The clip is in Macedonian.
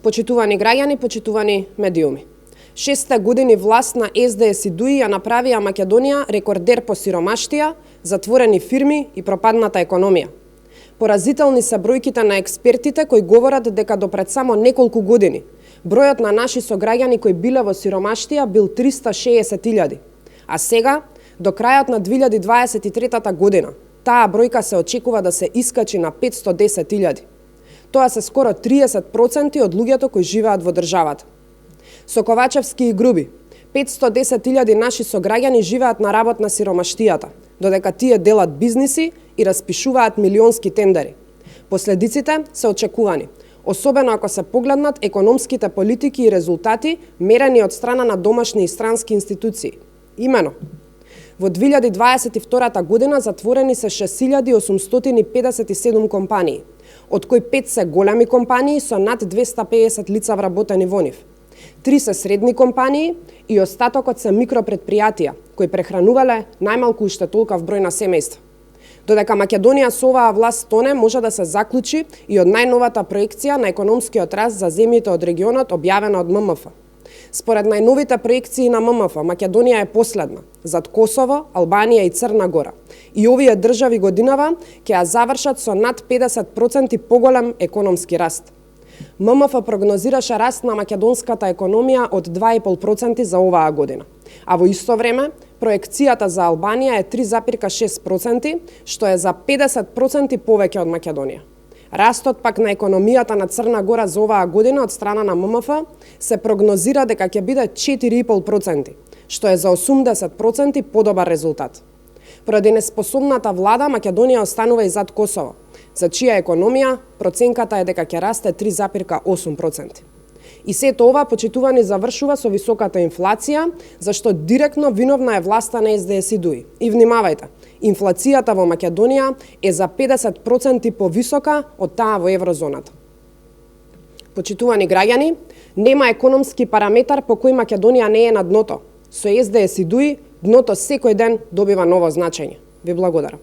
Почитувани граѓани, почитувани медиуми. 6 години власт на СДС и ДУИ ја направија Македонија рекордер по сиромаштија, затворени фирми и пропадната економија. Поразителни се бројките на експертите кои говорат дека до пред само неколку години бројот на наши сограѓани кои биле во сиромаштија бил 360.000, а сега, до крајот на 2023 година, таа бројка се очекува да се искачи на 510.000. Тоа се скоро 30% од луѓето кои живеат во државата. Со Ковачевски и Груби, 510.000 наши сограѓани живеат на работ на сиромаштијата, додека тие делат бизниси и распишуваат милионски тендери. Последиците се очекувани, особено ако се погледнат економските политики и резултати мерени од страна на домашни и странски институции. Имено, во 2022 година затворени се 6.857 компании, од кои 5 се големи компании со над 250 лица вработени во нив. 3 се средни компании и остатокот се микропредпријатија, кои прехранувале најмалку уште толков број на семејства. Додека Македонија со оваа власт тоне, може да се заклучи и од најновата проекција на економскиот раст за земјите од регионот објавена од ММФ. Според најновите проекции на ММФ, Македонија е последна, зад Косово, Албанија и Црна Гора. И овие држави годинава ќе ја завршат со над 50% поголем економски раст. ММФ прогнозираше раст на македонската економија од 2,5% за оваа година. А во исто време, проекцијата за Албанија е 3,6%, што е за 50% повеќе од Македонија. Растот пак на економијата на Црна Гора за оваа година од страна на ММФ се прогнозира дека ќе биде 4,5%, што е за 80% подобар резултат. Поради неспособната влада, Македонија останува и зад Косово, за чија економија проценката е дека ќе расте 3,8%. И сето ова, почитувани, завршува со високата инфлација, зашто директно виновна е власта на СДС и ДУИ. И внимавајте, инфлацијата во Македонија е за 50% повисока од таа во еврозоната. Почитувани граѓани, нема економски параметар по кој Македонија не е на дното. Со СДС и ДУИ, дното секој ден добива ново значење. Ви благодарам.